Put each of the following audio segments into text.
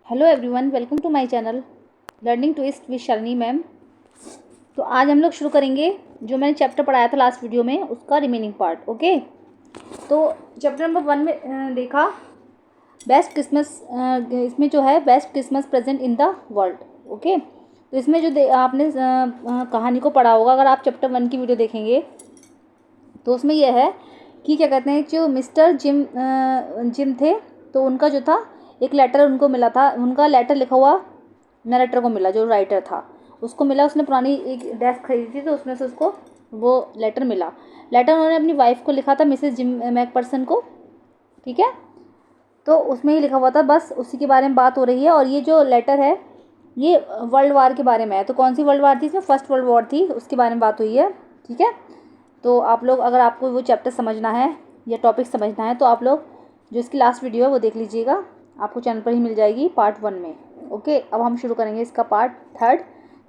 Hello everyone, welcome to my channel learning twist with Shalini ma'am. तो आज हम लोग शुरू करेंगे जो मैंने चैप्टर पढ़ाया था लास्ट वीडियो में, उसका रिमेनिंग पार्ट। ओके, तो चैप्टर नंबर 1 में देखा बेस्ट क्रिसमस, इसमें जो है best Christmas present in the world. Okay, तो इसमें जो आपने कहानी को पढ़ा होगा, अगर आप चैप्टर 1 की वीडियो देखेंगे तो उसमें यह है कि क्या कहते हैं, जो मिस्टर जिम थे, तो उनका जो था एक लेटर उनको मिला था। उनका लेटर लिखा हुआ नरेटर को मिला, जो राइटर था उसको मिला। उसने पुरानी एक डेस्क खरीदी थी, तो उसमें से उसको वो लेटर मिला। लेटर उन्होंने अपनी वाइफ को लिखा था, मिसेस जिम मैकपर्सन को। ठीक है, तो उसमें ही लिखा हुआ था, बस उसी के बारे में बात हो रही है। और ये जो लेटर है ये वर्ल्ड वार के बारे में है। तो कौन सी वर्ल्ड वार थी? इसमें फर्स्ट वर्ल्ड वॉर थी, उसके बारे में बात हुई है। ठीक है, तो आप लोग, अगर आपको वो चैप्टर समझना है या टॉपिक समझना है, तो आप लोग जो इसकी लास्ट वीडियो है वो देख लीजिएगा, आपको चैनल पर ही मिल जाएगी पार्ट 1 में। ओके, अब हम शुरू करेंगे इसका पार्ट 3,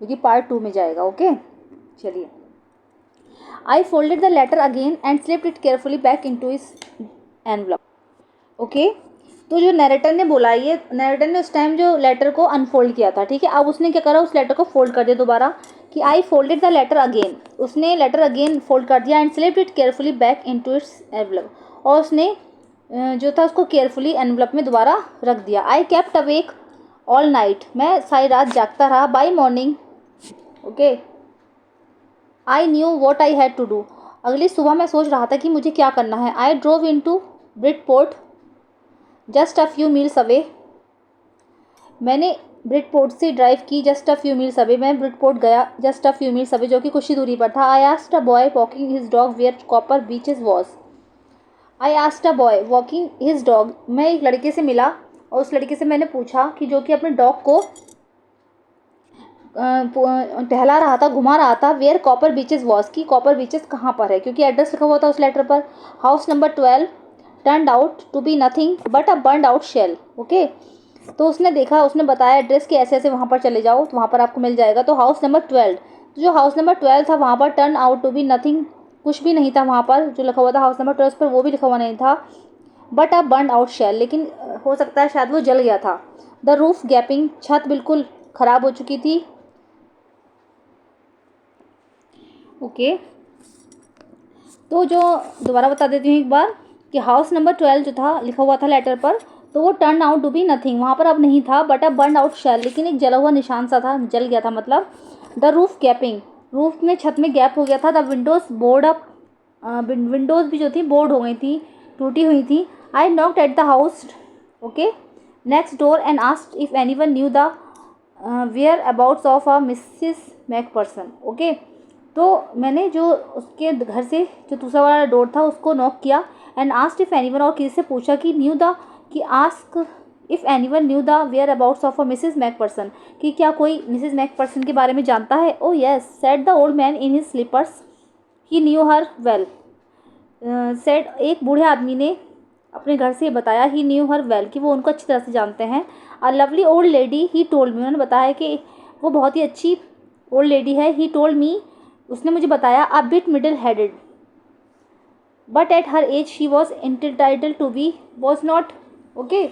जो कि पार्ट 2 में जाएगा। ओके, चलिए। I folded the letter again and slipped it carefully back into its envelope. Okay, तो जो नरेटर ने बोला, ये नरेटर ने उस टाइम जो लेटर को अनफोल्ड किया था। ठीक है, अब उसने क्या करा, उस लेटर को फोल्ड कर दिया दोबारा, कि आई फोल्डेड द लेटर अगेन। उसने लेटर अगेन फोल्ड कर दिया and slipped it carefully back into its envelope, और उसने जो था उसको केयरफुली एनवलप में दोबारा रख दिया। I kept awake all night, मैं सारी रात जागता रहा। By morning, okay, I knew what I had to do, अगली सुबह मैं सोच रहा था कि मुझे क्या करना है। I drove in to Bridport just a few meals away, मैंने ब्रिडपोर्ट से ड्राइव की। जस्ट अ फ्यू मील्स अवे, मैं ब्रिडपोर्ट गया just a few meals away, जो कि कुछ ही दूरी पर था। I asked a boy walking his dog where Copper Beeches was, I asked a boy walking his dog, मैं एक लड़के से मिला और उस लड़के से मैंने पूछा कि जो कि अपने डॉग को टहला रहा था, घुमा रहा था। वेयर कॉपर बीचेस वॉज, की कॉपर बीचेस कहाँ पर है, क्योंकि एड्रेस लिखा हुआ था उस लेटर पर। House number 12 turned out to be nothing but a burned out shell. Okay, तो उसने देखा, उसने बताया एड्रेस कि ऐसे ऐसे वहाँ पर चले जाओ तो वहाँ पर आपको मिल जाएगा। तो हाउस नंबर 12, तो जो हाउस नंबर 12 था वहाँ पर turn out to be nothing, कुछ भी नहीं था वहाँ पर। जो लिखा हुआ था हाउस नंबर 12 पर, वो भी लिखा हुआ नहीं था, but a burn out shell, लेकिन हो सकता है शायद वो जल गया था। द रूफ गैपिंग, छत बिल्कुल ख़राब हो चुकी थी। ओके, तो जो दोबारा बता देती हूँ एक बार कि हाउस नंबर 12 जो था लिखा हुआ था लेटर पर, तो वो turn out to be nothing, वहाँ पर अब नहीं था, but a burn out shell, लेकिन एक जला हुआ निशान सा था, जल गया था मतलब। द रूफ गैपिंग, रूफ में, छत में गैप हो गया था। The Windows board up, Windows भी जो थी बोर्ड हो गई थी, टूटी हुई थी। I knocked at the house, okay, next door and asked if anyone knew the whereabouts of a Mrs McPherson. Okay, तो मैंने जो उसके घर से जो दूसरा वाला डोर था उसको नॉक किया, एंड आस्क्ड इफ़ एनीवन, और किसी से पूछा कि न्यू द, कि ask if anyone knew the whereabouts of a Mrs McPherson, कि क्या कोई मिसिस मैकपर्सन के बारे में जानता है। Oh yes said the old man in his slippers, he knew her well, said, एक बूढ़े आदमी ने अपने घर से बताया, ही न्यू हर वेल, कि वो उनको अच्छी तरह से जानते हैं। A lovely old lady, he told me, उन्होंने बताया कि वो बहुत ही अच्छी ओल्ड लेडी है। ही टोल्ड मी, उसने मुझे बताया। A bit middle headed but at her age she was entitled to be was not. Okay,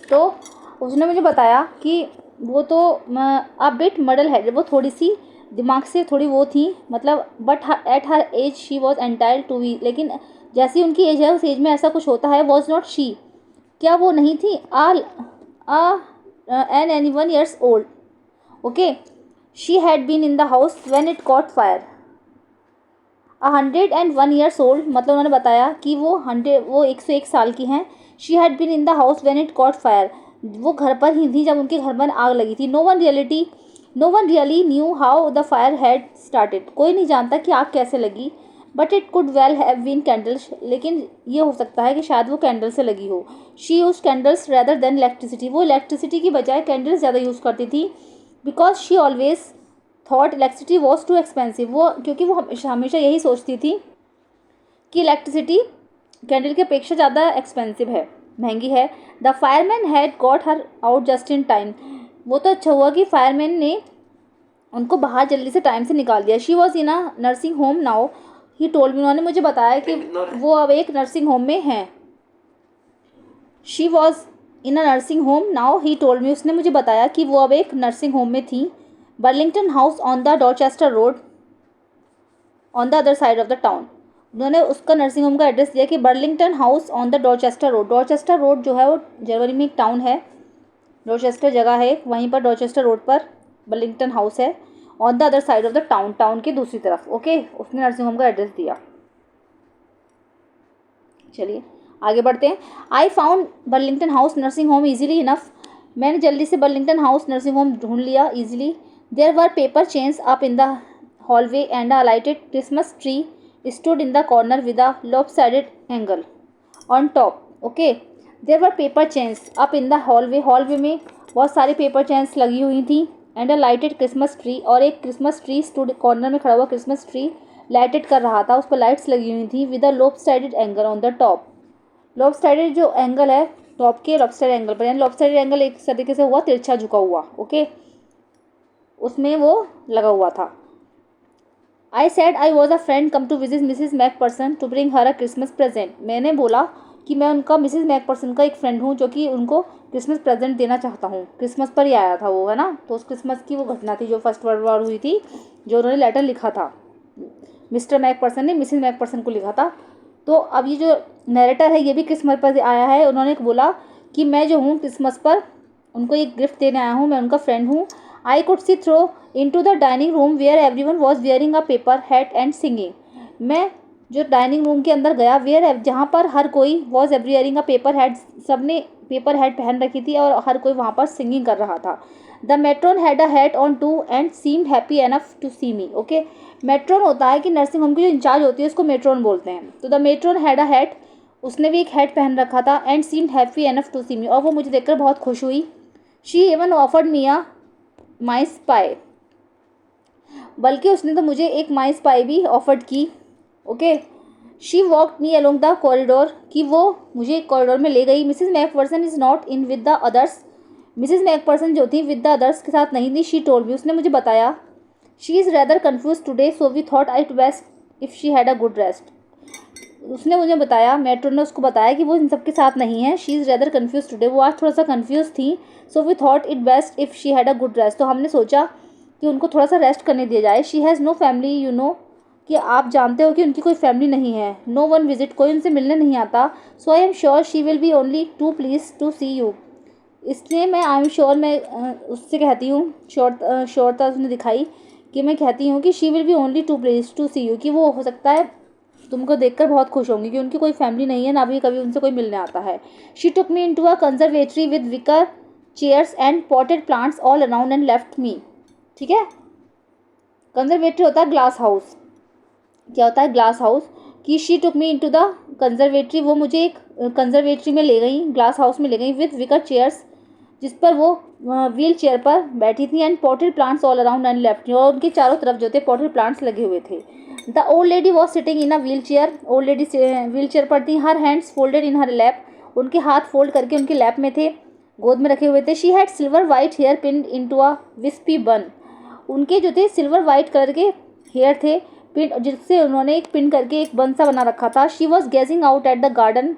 तो उसने मुझे बताया कि वो तो अ बिट मिडल हेडेड, वो थोड़ी सी दिमाग से थोड़ी वो थी, मतलब, but at her age she was entitled to be, लेकिन जैसी उनकी एज है उस एज में ऐसा कुछ होता है। वॉज नॉट शी, क्या वो नहीं थी। An Annie 1 years old, okay, she had been in the house when it caught fire. 101 years old, मतलब उन्होंने बताया कि वो 101 साल की हैं। She had been in the house when it caught fire, वो घर पर ही थी जब उनके घर पर आग लगी थी। No one really knew how the fire had started, कोई नहीं जानता कि आग कैसे लगी। But it could well have been candles, लेकिन ये हो सकता है कि शायद वो कैंडल से लगी हो। She use candles rather than electricity, वो इलेक्ट्रिसिटी की बजाय कैंडल्स ज़्यादा यूज़ करती थी। Because she always thought electricity was too expensive, वो, क्योंकि वो हमेशा यही सोचती थी कि इलेक्ट्रिसिटी कैंडल की अपेक्षा ज़्यादा एक्सपेंसिव है, महंगी है। The fireman had got her out just in time, वो तो अच्छा हुआ कि फायरमैन ने उनको बाहर जल्दी से टाइम से निकाल दिया। She was in a nursing home now, he told me, उन्होंने मुझे बताया कि वो अब एक नर्सिंग होम में हैं। She was in a nursing home now he told me, उसने मुझे बताया कि वो अब एक नर्सिंग होम में थी। Burlington house on the Dorchester road on the other side of the town. उन्होंने उसका नर्सिंग होम का एड्रेस दिया कि Burlington house on the Dorchester road. Dorchester road जो है वो जर्मनी में एक टाउन है, डॉर्चेस्टर जगह है, वहीं पर डॉर्चेस्टर रोड पर बर्लिंगटन हाउस है, on the other side of the town, town की दूसरी तरफ। ओके, उसने नर्सिंग होम का एड्रेस दिया। चलिए आगे बढ़ते हैं। I found Burlington House nursing home easily enough, मैंने जल्दी से बर्लिंगटन हाउस नर्सिंग होम ढूंढ लिया easily. There were paper chains up in the hallway and a lighted Christmas tree stood in the corner with a lopsided angle on top. Okay, there were paper chains up in the hallway, hallway में बहुत सारी paper chains लगी हुई थी। And a lighted Christmas tree, और एक Christmas tree stood, corner में खड़ा हुआ क्रिसमस ट्री लाइटेड कर रहा था, उस पर लाइट्स लगी हुई थी। With a lopsided angle on the top, lopsided जो एंगल है टॉप के लॉबसाइडेड एंगल पर, यानी लॉबसाइडेड एंगल एक तरीके से हुआ तिरछा झुका हुआ। ओके, उसमें वो लगा हुआ था। I said I was a friend come to visit Mrs McPherson to bring her a Christmas present, मैंने बोला कि मैं उनका मिसिज मैकपर्सन का एक फ्रेंड हूँ जो कि उनको क्रिसमस प्रेजेंट देना चाहता हूँ। क्रिसमस पर ही आया था वो, है ना, तो उस क्रिसमस की वो घटना थी जो फर्स्ट वर्ल्ड वॉर हुई थी, जो उन्होंने लेटर लिखा था, मिस्टर मैकपर्सन ने मिसिज मैकपर्सन को लिखा था। तो अब ये जो नरेटर है ये भी क्रिसमस पर आया है। उन्होंने बोला कि मैं जो हूँ क्रिसमस पर उनको एक गिफ्ट देने आया हूँ, मैं उनका फ्रेंड हूँ। I could see through into the dining room where everyone was wearing a paper hat and singing, मैं जो डाइनिंग रूम के अंदर गया, वेयर जहाँ पर हर कोई was wearing a paper hat, सबने पेपर हैट पहन रखी थी और हर कोई वहाँ पर सिंगिंग कर रहा था। The matron had a hat on too and seemed happy enough to see me. Okay, matron होता है कि नर्सिंग होम की जो इंचार्ज होती है उसको मेट्रोन बोलते हैं। तो the matron had a hat, उसने भी एक हैट पहन रखा था। And seemed happy enough to see me, और वो मुझे देखकर बहुत खुश हुई। She even offered me a mince pie, बल्कि उसने तो मुझे एक माइस पाई भी ऑफर्ड की। Okay, she walked me along the corridor, कि वो मुझे कॉरिडोर में ले गई। Mrs McPherson is not in with the others, Mrs McPherson जो थी विद द अदर्स के साथ नहीं थी। शी टोल्ड मी, उसने मुझे बताया। She is rather confused today so we thought it best if she had a good rest, उसने मुझे बताया, मेट्रो ने उसको बताया कि वो इन सब के साथ नहीं है। She is rather confused today, वो आज थोड़ा सा कन्फ्यूज थी। So we thought it best if she had a good rest, तो हमने सोचा कि उनको थोड़ा सा रेस्ट करने दिया जाए। She has no family you know, कि आप जानते हो कि उनकी कोई फैमिली नहीं है। नो वन विजिट, कोई उनसे मिलने नहीं आता। So I am sure she will be only too pleased to see you, इसलिए मैं आई एम श्योर, मैं उससे कहती हूँ, श्योरता उसने दिखाई कि मैं कहती हूँ कि she will be only too pleased to see you, कि वो हो सकता है तुमको देखकर बहुत खुश होंगी कि उनकी कोई फैमिली नहीं है, ना भी कभी उनसे कोई मिलने आता है। She took me into a conservatory with wicker chairs and potted plants all around and left me. ठीक है, कंजर्वेटरी होता है ग्लास हाउस, क्या होता है ग्लास हाउस, कि she took me into the conservatory, वो मुझे एक कंजर्वेटरी में ले गई, ग्लास हाउस में ले गई, विद विकर चेयर्स, जिस पर वो व्हील चेयर पर बैठी थी। And potted plants all around and left, और उनके चारों तरफ जो थे पॉटेड प्लांट्स लगे हुए थे। The old lady was sitting in a wheel chair, old lady wheel chair पर थी। हर हैंड्स फोल्डेड इन हर लैप, उनके हाथ फोल्ड करके उनके लैप में थे, गोद में रखे हुए थे। She had silver white hair pinned into a wispy bun, उनके जो थे सिल्वर वाइट कलर के हेयर थे पिन, जिससे उन्होंने एक पिन करके एक बन सा बना रखा था। She was gazing out at the garden,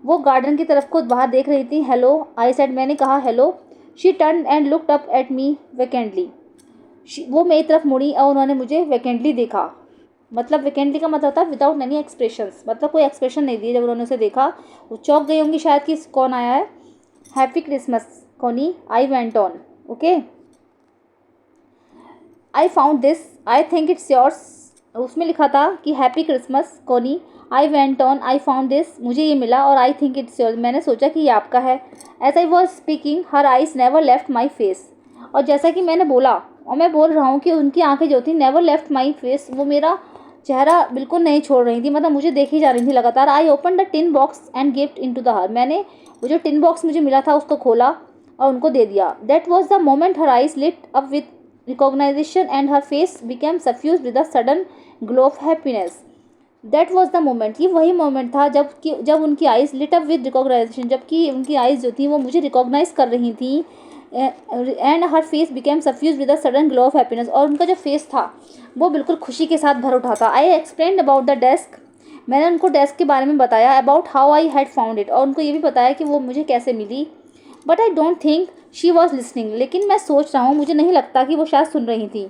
वो गार्डन की तरफ को बाहर देख रही थी। हेलो आई सेड, मैंने कहा hello. She turn and looked up at me vacantly, वो मेरी तरफ मुड़ी और उन्होंने मुझे वैकेंटली देखा। मतलब वैकेंटली का मतलब था विदाउट एनी एक्सप्रेशंस, मतलब कोई एक्सप्रेशन नहीं दिए। जब उन्होंने उसे देखा वो चौंक गई होंगी शायद कि कौन आया है। हैप्पी क्रिसमस कोनी, I went on. Okay, I found this, I think it's yours, उसमें लिखा था कि हैप्पी क्रिसमस कोनी, I went on, I found this, मुझे ये मिला, और आई थिंक इट्स योर्स, मैंने सोचा कि ये आपका है। As I was speaking her eyes never left my face, और जैसा कि मैंने बोला और मैं बोल रहा हूँ कि उनकी आंखें जो थी नेवर लेफ्ट माई फेस, वो मेरा चेहरा बिल्कुल नहीं छोड़ रही थी, मतलब मुझे देखी जा रही थी लगातार। I open the tin box and gift in to the her, मैंने वो जो टिन बॉक्स मुझे मिला था उसको खोला और उनको दे दिया। That was the moment her eyes lit up with recognition and her face became suffused with a sudden glow of happiness. That was the moment, ये वही मोमेंट था जब उनकी eyes lit up with recognition, जबकि उनकी eyes जो थी वो मुझे रिकॉग्नाइज कर रही थी। And her face became suffused with a sudden glow of happiness, और उनका जो फेस था वो बिल्कुल खुशी के साथ भर उठा था। I explained about the desk, मैंने उनको डेस्क के बारे में बताया। About how I had found it, और उनको ये भी बताया कि वो मुझे कैसे मिली। But I don't think she was listening, लेकिन मैं सोच रहा हूँ, मुझे नहीं लगता कि वो शायद सुन रही थी,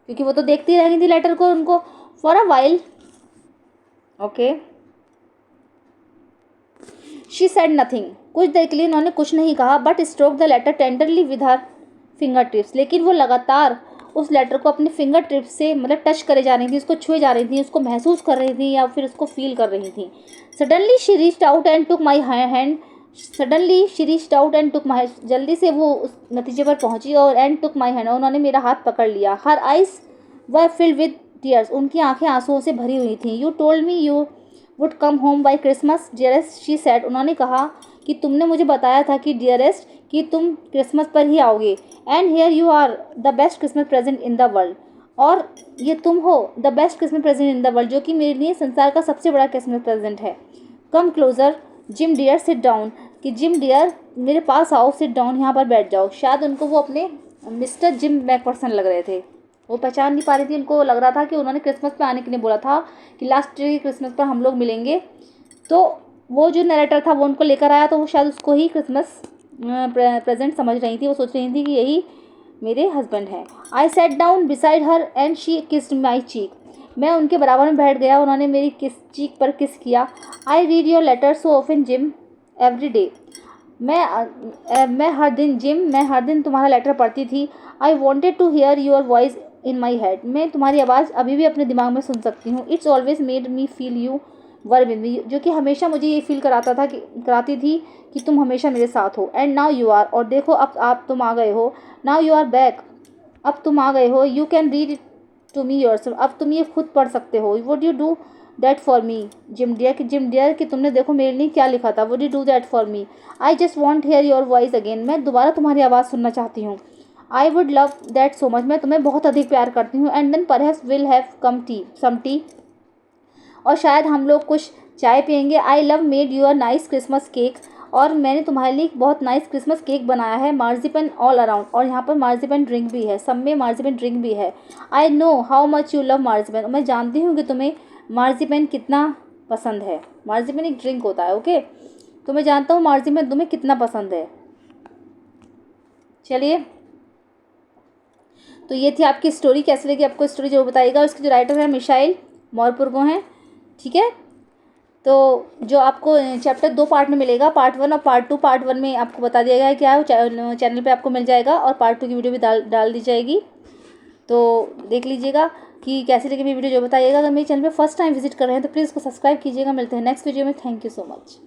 क्योंकि वो तो देखती रह गई थी लेटर को उनको for a while. Okay, she said nothing, कुछ देर के लिए उन्होंने कुछ नहीं कहा, but stroked the letter tenderly with her fingertips, लेकिन वो लगातार उस लेटर को अपने फिंगर टिप्स से मतलब टच करे जा रही थी, उसको छुए जा रही थी, उसको महसूस कर रही थी या फिर उसको फील कर रही थी। Suddenly she reached out and took my hand, suddenly she reached out and took my, जल्दी से वो उस नतीजे पर पहुंची और एंड टुक माई हैंड, उन्होंने मेरा हाथ पकड़ लिया। Her eyes were filled with tears, उनकी आंखें आंसुओं से भरी हुई थी। You told me you would come home by Christmas dearest, she said, उन्होंने कहा कि तुमने मुझे बताया था कि डियरेस्ट कि तुम क्रिसमस पर ही आओगे, and here you are the best Christmas present in the world, और ये तुम हो the best Christmas present in the world, जो कि मेरे लिए संसार का सबसे बड़ा क्रिसमस प्रेजेंट है। Come closer Jim dear sit down, कि जिम डियर मेरे पास आओ, सिट डाउन यहाँ पर बैठ जाओ। शायद उनको वो अपने मिस्टर जिम मैकफर्सन लग रहे थे, वो पहचान नहीं पा रही थी, उनको लग रहा था कि उन्होंने क्रिसमस पे आने के लिए बोला था कि लास्ट क्रिसमस पर हम लोग मिलेंगे, तो वो जो नरेटर था वो उनको लेकर आया, तो वो शायद उसको ही क्रिसमस प्रेजेंट समझ रही थी, वो सोच रही थी कि यही मेरे हस्बैंड हैं। I sat down beside her and she kissed my cheek, मैं उनके बराबर में बैठ गया, उन्होंने मेरी चीक पर किस किया। I read your letter so often Jim every day, मैं हर दिन तुम्हारा लेटर पढ़ती थी। I wanted to hear your voice in my head, मैं तुम्हारी आवाज़ अभी भी अपने दिमाग में सुन सकती हूँ। It's always made me feel you were with me, जो कि हमेशा मुझे ये फील कराती थी कि तुम हमेशा मेरे साथ हो। एंड नाउ यू आर, और देखो अब तुम आ गए हो। नाउ यू आर बैक, अब तुम आ गए हो। You can read it to me yourself, अब तुम ये खुद पढ़ सकते हो। Would you do that for me Jim dear, कि तुमने देखो मेरे लिए क्या लिखा था। Would you do that for me, I just want hear your voice again, मैं दोबारा तुम्हारी आवाज़ सुनना चाहती हूँ। I would love that so much, मैं तुम्हें बहुत अधिक प्यार करती हूँ। And then perhaps will have some tea, और शायद हम लोग कुछ चाय पियेंगे। I love made your nice Christmas cake, और मैंने तुम्हारे लिए बहुत नाइस क्रिसमस केक बनाया है। मार्जिपन ऑल अराउंड, और यहाँ पर मार्जिपन ड्रिंक भी है, सब में मार्जिपन ड्रिंक भी है। I know how much you love marzipan, मैं जानती हूँ कि तुम्हें मार्जिपन कितना पसंद है। मार्जिपन एक ड्रिंक होता है, ओके, तो मैं जानता हूँ मार्जिपन तुम्हें कितना पसंद है। चलिए, तो ये थी आपकी स्टोरी। कैसे लगी आपको स्टोरी जो बताइएगा। उसके जो राइटर है मिशाइल मोरपुरगो हैं, ठीक है। तो जो आपको चैप्टर 2 पार्ट में मिलेगा, पार्ट 1 और पार्ट 2। पार्ट 1 में आपको बता दिया गया है क्या है, चैनल पे आपको मिल जाएगा, और पार्ट 2 की वीडियो भी डाल दी जाएगी, तो देख लीजिएगा कि कैसे लगी मेरी वीडियो जो बताइएगा। अगर मेरे चैनल पे फर्स्ट टाइम विजिट कर रहे हैं तो प्लीज़ उसको सब्सक्राइब कीजिएगा। मिलते हैं नेक्स्ट वीडियो में। Thank you so much.